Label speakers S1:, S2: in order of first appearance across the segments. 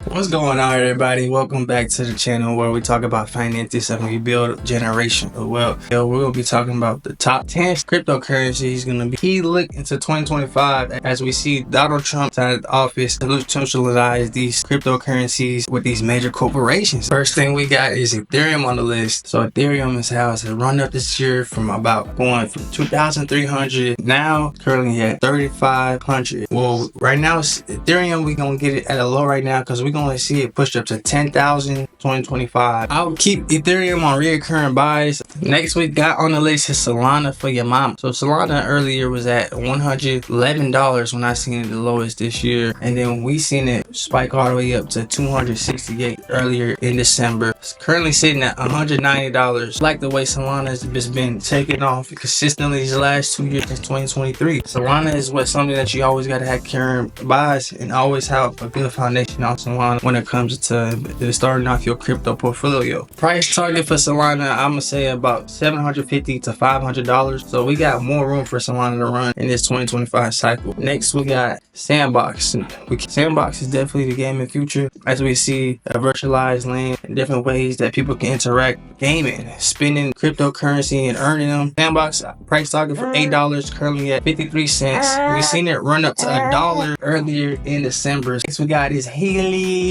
S1: What's going on, everybody? Welcome back to the channel where we talk about finances and we build generational wealth. We're going to be talking about the top 10 cryptocurrencies going to be key look into 2025 as we see Donald Trump out of the office to socialize these cryptocurrencies with these major corporations. First thing we got is Ethereum on the list. So Ethereum is how it's run up this year from going from 2,300 now currently at 3,500. Well, right now Ethereum, we're going to get it at a low right now because we're going to see it pushed up to 10,000 2025. I'll keep Ethereum on reoccurring buys. Next we got on the list is Solana for your mama. So Solana earlier was at $111 when I seen it the lowest this year, and then we seen it spike all the way up to $268 earlier in December. It's currently sitting at $190. Like the way Solana has just been taking off consistently these last 2 years since 2023. Solana is something that you always got to have current buys and always have a good foundation on Solana when it comes to starting off your crypto portfolio. Price target for Solana, I'm gonna say about $750 to $500. So we got more room for Solana to run in this 2025 cycle. Next we got Sandbox. Sandbox is definitely the game in the future as we see a virtualized land and different ways that people can interact gaming, spending cryptocurrency and earning them. Sandbox price target for $8, currently at 53 cents. We seen it run up to $1 earlier in December. Next we got is Helium.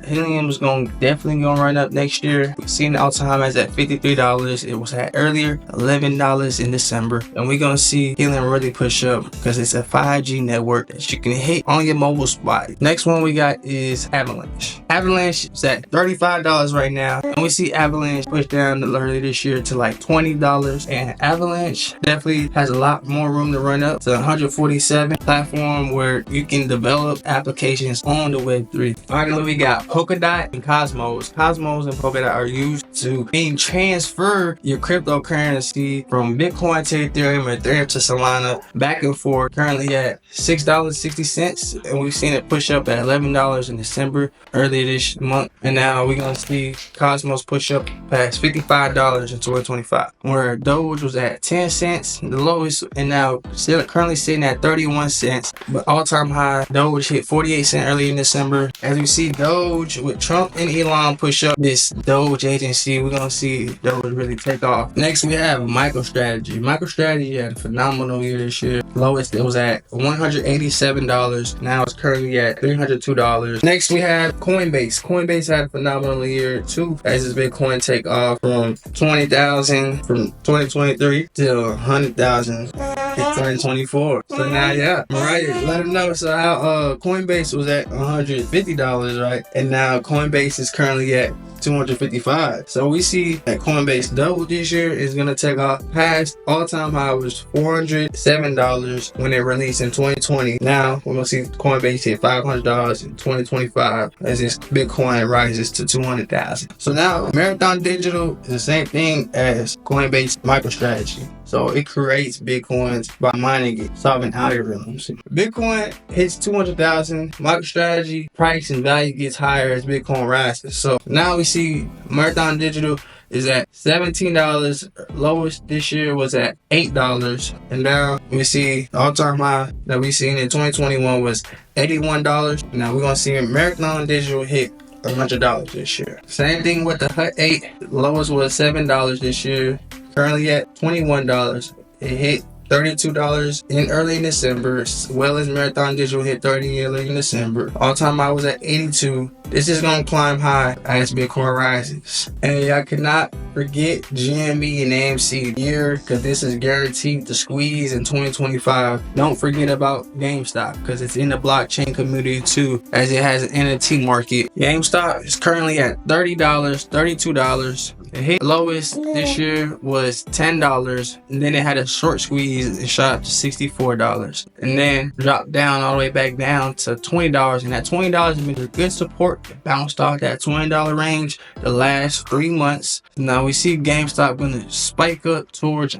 S1: Helium is definitely gonna run up next year. We've seen it all time as at $53. It was at earlier $11 in December, and we're gonna see Helium really push up because it's a 5G network that you can hit on your mobile spot. Next one we got is Avalanche. Avalanche is at $35 right now, and we see Avalanche push down earlier this year to like $20, and Avalanche definitely has a lot more room to run up to 147 platform where you can develop applications on the Web3. Finally, we got Polkadot and Cosmos. Cosmos and Polkadot are used to transfer your cryptocurrency from Bitcoin to Ethereum or Ethereum to Solana back and forth. Currently at $6.60, and we've seen it push up at $11 in December earlier this month, and now we're gonna see Cosmos push up past $55 in 2025, where Doge was at 10 cents, the lowest, and now still currently sitting at 31 cents, but all-time high Doge hit 48 cents early in December. As we see Doge with Trump and Elon push up this Doge agency, we're gonna see Doge really take off. Next we have MicroStrategy. MicroStrategy had a phenomenal year this year. Lowest it was at $187. Now it's currently at $302. Next we have Coinbase. Coinbase had a phenomenal year too, as its Bitcoin take off from 20,000 from 2023 to 100,000 in 2024. So now, yeah, right, let them know. So how Coinbase was at $150, right? And now Coinbase is currently at $255. So we see that Coinbase double this year is gonna take off. Past all-time high was $407 when it released in 2020. Now we're gonna see Coinbase hit $500 in 2025 as its Bitcoin rises to 200,000. So now Marathon Digital is the same thing as Coinbase MicroStrategy. So it creates Bitcoins by mining it, solving algorithms. Bitcoin hits 200,000. MicroStrategy price and value gets higher as Bitcoin rises. So now we see Marathon Digital is at $17. Lowest this year was at $8. And now we see the all-time high that we seen in 2021 was $81. Now we're gonna see Marathon Digital hit $100 this year. Same thing with the Hut 8. Lowest was $7 this year. Currently at $21. It hit $32 in early December, as well as Marathon Digital hit $30 early in December. All-time high was at $82. This is gonna climb high as Bitcoin rises. And I cannot forget GME and AMC year, because this is guaranteed to squeeze in 2025. Don't forget about GameStop, because it's in the blockchain community too, as it has an NFT market. GameStop is currently at $30, $32. The hit lowest this year was $10, and then it had a short squeeze and shot up to $64, and then dropped down all the way back down to $20. And that $20 has been a good support It bounced off that $20 range the last 3 months. Now we see GameStop gonna spike up towards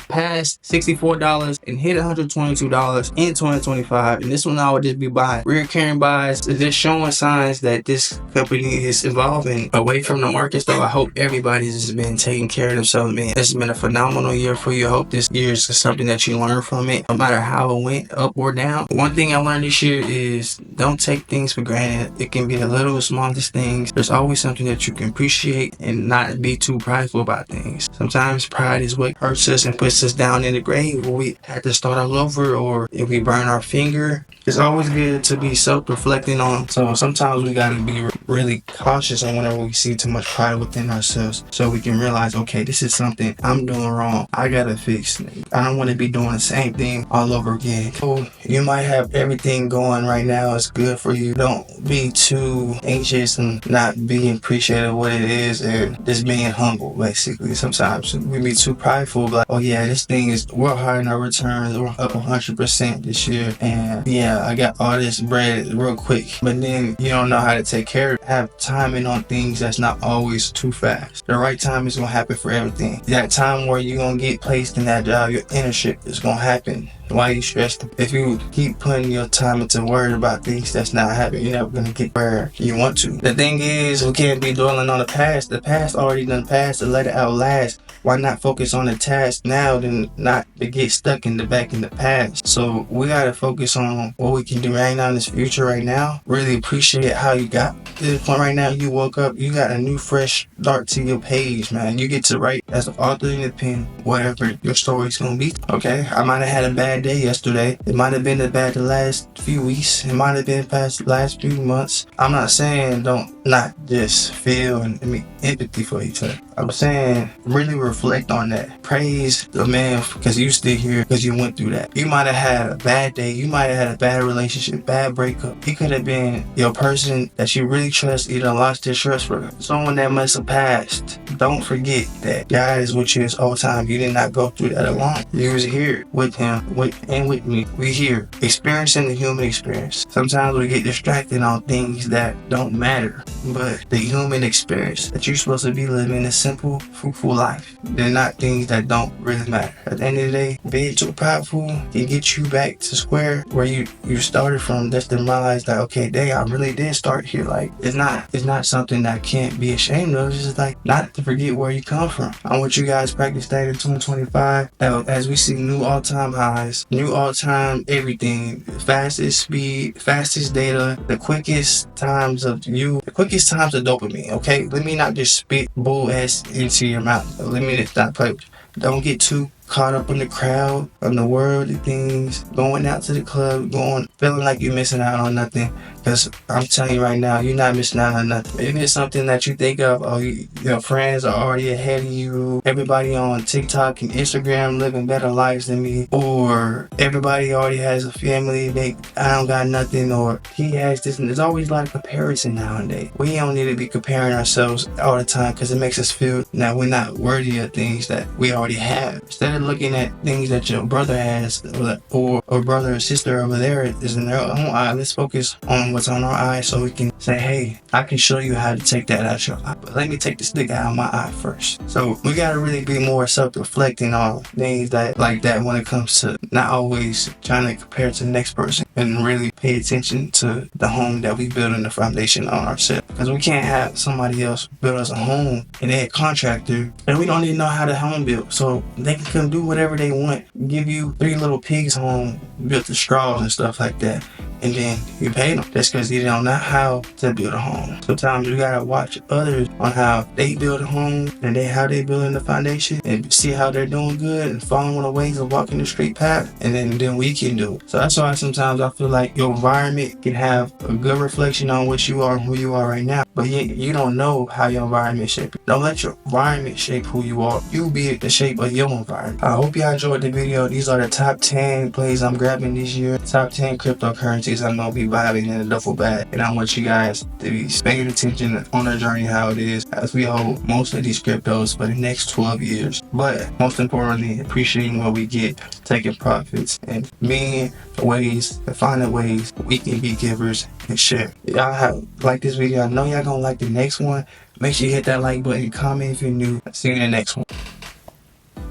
S1: past $64 and hit $122 in 2025. And this one I would just be buying recurring buys, just showing signs that this company is evolving away from the market. So I hope everybody's been taking care of themselves, man. This has been a phenomenal year for you. I hope this year is something that you learn from it, no matter how it went, up or down. One thing I learned this year is don't take things for granted. It can be the little smallest things. There's always something that you can appreciate and not be too prideful about things. Sometimes pride is what hurts us and puts us down in the grave where we have to start all over, or if we burn our finger. It's always good to be self-reflecting on. So sometimes we gotta be really cautious on whenever we see too much pride within ourselves, so we can realize, okay, this is something I'm doing wrong. I gotta fix it. I don't want to be doing the same thing all over again. So you might have everything going right now. It's good for you. Don't be too anxious and not being appreciative of what it is, and just being humble. Basically, sometimes we be too prideful. Like, oh yeah, this thing is, we're high in our returns. We're up 100% this year, and yeah, I got all this bread real quick. But then you don't know how to take care of it. Have timing on things that's not always too fast. The right time is gonna happen for everything. That time where you're gonna get placed in that job, your internship is gonna happen. Why are you stressed? If you keep putting your time into worrying about things that's not happening, you're never gonna get where you want to. The thing is, we can't be dwelling on the past. The past already done passed, to let it outlast. Why not focus on the task now than not to get stuck in the past? So we gotta focus on what we can do right now in this future right now. Really appreciate how you got to this point right now. You woke up, you got a new fresh start to your page, man. You get to write as an author in the pen, whatever your story's gonna be. Okay, I might have had a bad day yesterday. It might have been bad the last few weeks. It might have been past the last few months. I'm not saying don't not just feel and empathy for each other. I'm saying really reflect on that. Praise the man because you still here, because you went through that. You might have had a bad day. You might have had a bad relationship, bad breakup. He could have been your person that you really trust, either lost their trust for someone that must have passed. Don't forget that God is with you this whole time. You did not go through that alone. You was here with him and with me. We here experiencing the human experience. Sometimes we get distracted on things that don't matter, but the human experience that you're supposed to be living is simple, fruitful life. They're not things that don't really matter. At the end of the day, being too prideful can get you back to square where you started from. Just to realize that, okay, dang, I really did start here. Like, it's not something that can't be ashamed of. It's just like not to forget where you come from. I want you guys to practice that in 2025 as we see new all-time highs, new all-time everything, fastest speed, fastest data, the quickest times of dopamine. Okay, let me not just spit bull ass into your mouth. Let me just not play with you. Don't get too caught up in the crowd, on the world of things, going out to the club, feeling like you're missing out on nothing. Because I'm telling you right now, you're not missing out on nothing. Maybe it's something that you think of, oh, your friends are already ahead of you. Everybody on TikTok and Instagram living better lives than me. Or everybody already has a family, I don't got nothing, or he has this. And there's always a lot of comparison nowadays. We don't need to be comparing ourselves all the time because it makes us feel that we're not worthy of things that we already have. Instead of looking at things that your brother has, or brother or sister over there is in their own eye, let's focus on what's on our eye so we can say, hey, I can show you how to take that out your eye, but let me take the stick out of my eye first. So we gotta really be more self-reflecting on things like that when it comes to not always trying to compare to the next person, and really pay attention to the home that we build in the foundation on ourselves. Because we can't have somebody else build us a home and they're a contractor and we don't even know how the home built. So they can come do whatever they want, give you 3 little pigs home built with straws and stuff like that, and then you pay them just because you don't know how to build a home. Sometimes you gotta watch others on how they build a home and how they building the foundation, and see how they're doing good and following the ways of walking the straight path, and then we can do it. So that's why sometimes I feel like your environment can have a good reflection on what you are and who you are right now. but you don't know how your environment shape you. Don't let your environment shape who you are. You be the shape of your environment. I hope y'all enjoyed the video. These are the top 10 plays I'm grabbing this year. Top 10 cryptocurrencies I'm gonna be vibing in a duffel bag. And I want you guys to be paying attention on the journey, how it is, as we hold most of these cryptos for the next 12 years. But most importantly, appreciating what we get, taking profits, and being ways, finding ways we can be givers and share. Y'all have like this video. I know y'all gonna like the next one. Make sure you hit that like button, comment if you're new. See you in the next one.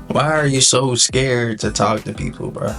S1: Why are you so scared to talk to people, bro?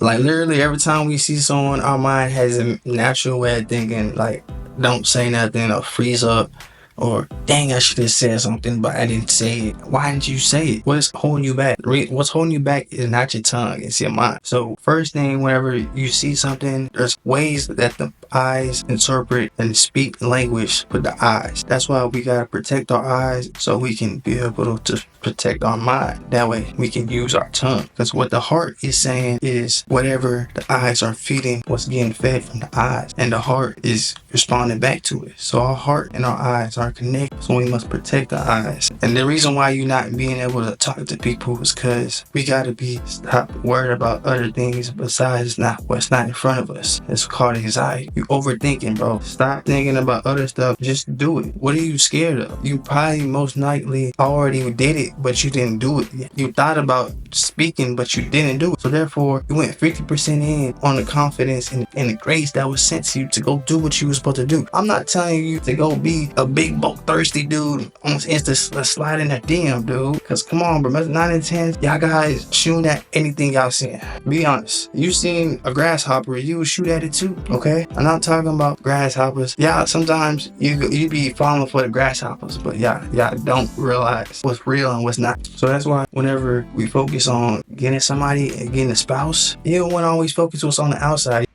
S1: Like literally every time we see someone, our mind has a natural way of thinking, like, don't say nothing or freeze up, or dang, I should have said something but I didn't say it. Why didn't you say it? What's holding you back? What's holding you back is not your tongue, it's your mind. So first thing, whenever you see something, there's ways that the eyes interpret and speak language with the eyes. That's why we gotta protect our eyes, so we can be able to protect our mind. That way we can use our tongue, because what the heart is saying is whatever the eyes are feeding, what's getting fed from the eyes, and the heart is responding back to it. So our heart and our eyes are connected, so we must protect the eyes. And the reason why you're not being able to talk to people is because we gotta stop worried about other things besides what's not in front of us. It's called anxiety. You overthinking, bro. Stop thinking about other stuff. Just do it. What are you scared of? You probably most likely already did it, but you didn't do it yet. You thought about speaking, but you didn't do it. So therefore, you went 50% in on the confidence and the grace that was sent to you to go do what you were supposed to do. I'm not telling you to go be a big bulk thirsty dude on Insta slide in that DM, dude. Because come on, bro. 9 and 10, y'all guys shooting at anything y'all seeing. Be honest. You seen a grasshopper, you would shoot at it too, okay? I'm not talking about grasshoppers. Yeah, sometimes you be falling for the grasshoppers, but y'all don't realize what's real and what's not. So that's why whenever we focus on getting somebody and getting a spouse, you don't want to always focus what's on the outside.